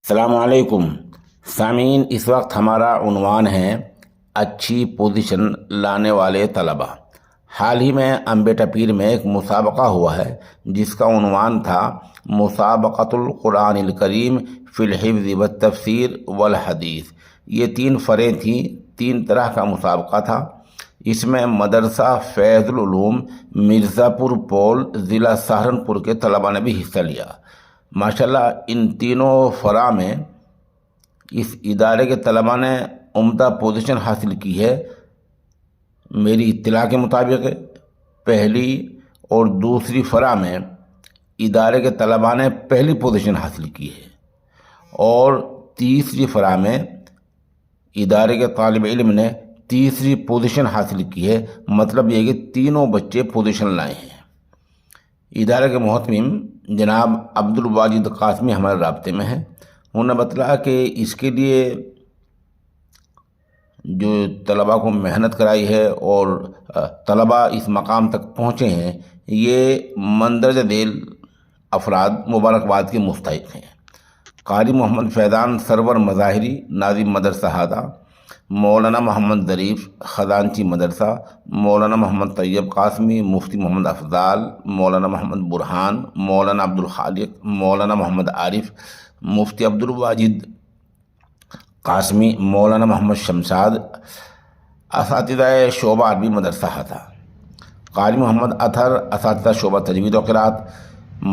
السلام علیکم سامعین، اس وقت ہمارا عنوان ہے اچھی پوزیشن لانے والے طلبہ۔ حال ہی میں امبیٹا پیر میں ایک مسابقہ ہوا ہے جس کا عنوان تھا مسابقۃ القرآن الکریم فی الحفظ والتفسیر والحدیث۔ یہ 3 فریں تھیں، 3 طرح کا مسابقہ تھا۔ اس میں مدرسہ فیض العلوم مرزا پور پول ضلع سہارنپور کے طلبہ نے بھی حصہ لیا۔ ماشاءاللہ ان تینوں فرا میں اس ادارے کے طلبہ نے عمدہ پوزیشن حاصل کی ہے۔ میری اطلاع کے مطابق پہلی اور دوسری فرا میں ادارے کے طلبہ نے پہلی پوزیشن حاصل کی ہے، اور تیسری فرا میں ادارے کے طالب علم نے تیسری پوزیشن حاصل کی ہے۔ مطلب یہ کہ تینوں بچے پوزیشن لائے ہیں۔ ادارے کے محتمم جناب عبدالواجد قاسمی ہمارے رابطے میں ہیں۔ انہوں نے بتلایا کہ اس کے لیے جو طلباء کو محنت کرائی ہے اور طلباء اس مقام تک پہنچے ہیں، یہ مندرجہ ذیل افراد مبارکباد کے مستحق ہیں۔ قاری محمد فیضان سرور مظاہری ناظم مدرسہ ہادہ، مولانا محمد ظریف خزانچی مدرسہ، مولانا محمد طیب قاسمی، مفتی محمد افضال، مولانا محمد برہان، مولانا عبدالخالق، مولانا محمد عارف، مفتی عبدالواجد قاسمی، مولانا محمد شمشاد، اساتذہ شعبہ عربی مدرسہ ہادہ، قاری محمد اطہر اساتذہ شعبہ تجوید و قرات،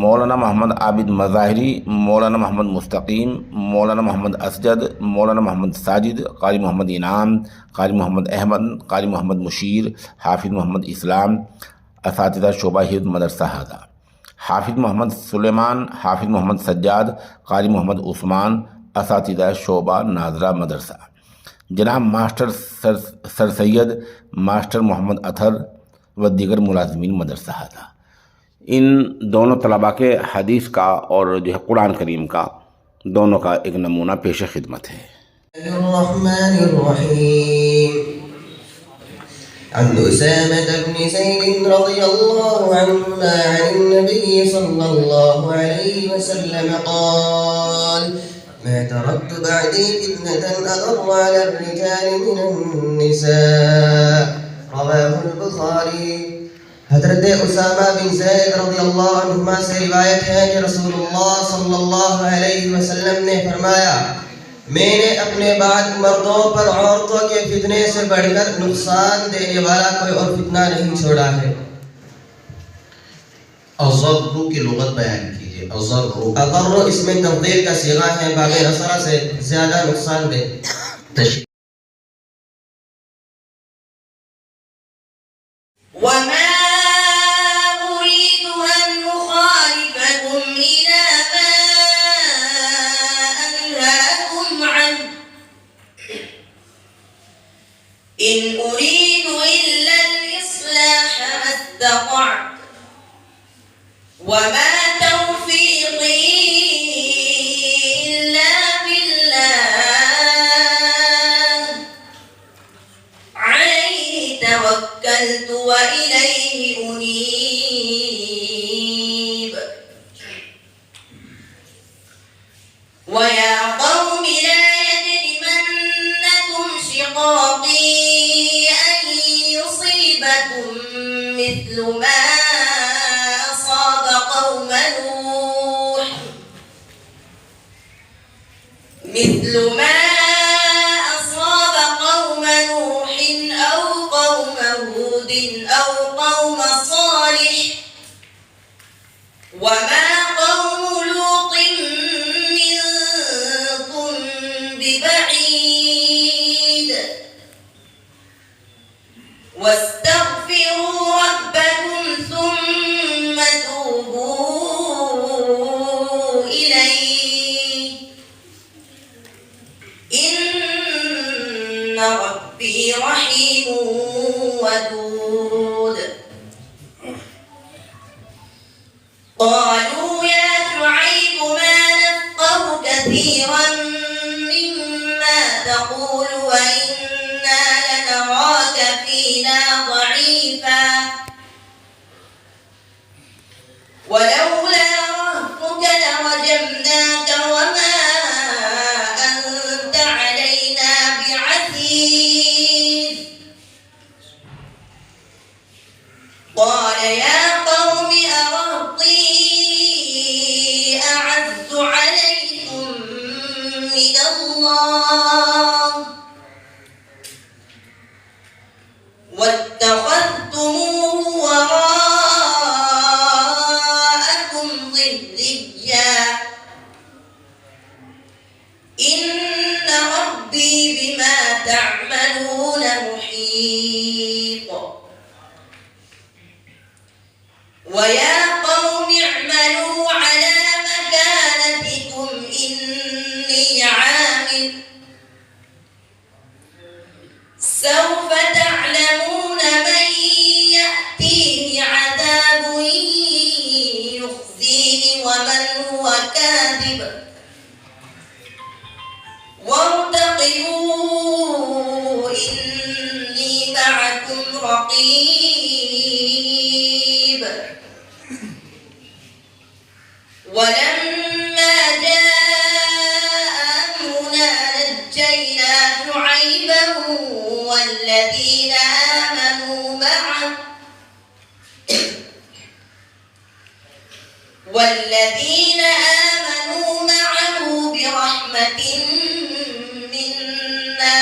مولانا محمد عابد مظاہری، مولانا محمد مستقیم، مولانا محمد اسجد، مولانا محمد ساجد، قاری محمد انعام، قاری محمد احمد، قاری محمد مشیر، حافظ محمد اسلام اساتذہ شعبہ حفظ مدرسہ ہادہ، حافظ محمد سلیمان، حافظ محمد سجاد، قاری محمد عثمان اساتذہ شعبہ ناظرہ مدرسہ، جناب ماسٹر سر سید ماسٹر محمد اطہر و دیگر ملازمین مدرسہ ہادہ۔ ان دونوں طلباء کے حدیث کا اور جو ہے قرآن کریم کا دونوں کا ایک نمونہ پیش خدمت ہے۔ الرحمن الرحیم عن أسامة بن زيد رضي الله عنهما عن النبي صلى الله عليه وسلم قال ما تركت بعدي فتنة أضر على الرجال من النساء رواه البخاری۔ حضرت اسامہ بن زید رضی اللہ عنہما سے روایت ہے کہ رسول اللہ صلی اللہ علیہ وسلم نے فرمایا، میں نے اپنے بعد مردوں پر عورتوں کے فتنے سے بڑھ کر نقصان دینے والا کوئی اور فتنہ نہیں چھوڑا ہے۔ اضر کی لغت بیان کیجئے۔ اضر اس میں تفضیل کا صیغہ ہے، باب نصرہ سے زیادہ نقصان دے۔ وما أريد أن أخالفكم إلى ما أنهاكم عنه إن أريد إلا الإصلاح ما استطعت وما توفيقي إلا بالله عليه توكلت وإليه أنيب ويا قوم لا يجرمنكم شقاقي أن يصيبكم مثل ما أصاب قوم نوح أصاب قوم نوح أو قوم هود أو قوم صالح وما قوم لوط منكم ببعيد واستغفروا ربكم ثم توبوا إليه إن ربي رحيم ودود قالوا يا شعيب ما نفقه كثيرا مما تقول وإنا لنراك فينا ضعيفا ولولا رهطك لرجمناك وما رقيب ولما جاء أمرنا نجينا شعيبا والذين آمنوا معه برحمة منا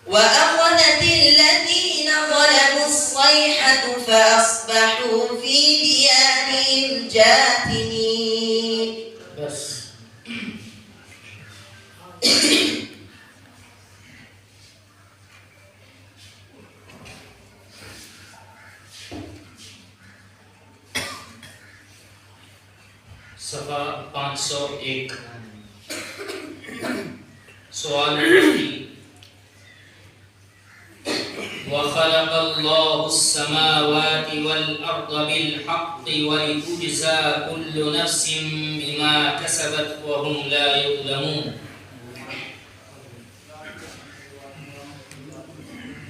وأخذت الذين ظلموا الصيحة فأصبحوا في ديارهم جاثمين. بس सफ़ा 501 सवाल नंबर وخلق الله السماوات والأرض بالحق ولتجزى كل نفس بما كسبت وهم لا يظلمون.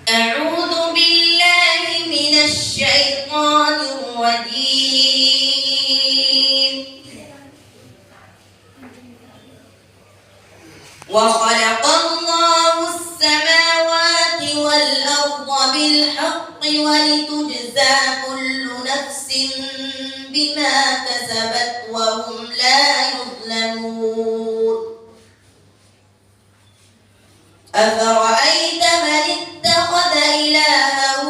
أعوذ بالله من الشيطان الرجيم. وخلق الله السماوات والأرض بالحق ولتجزى كل نفس بما كسبت وهم لا يظلمون. أفرأيت من اتخذ إلهه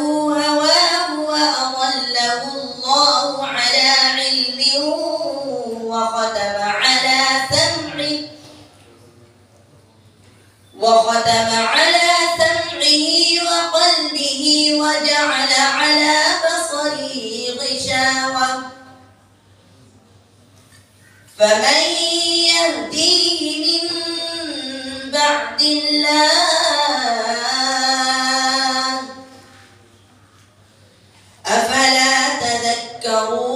هواه وأضله الله على علم وختم على سمعه وقلبه وجعل على بصره غشاوة فمن يهديه من بعد الله أفلا تذكرون.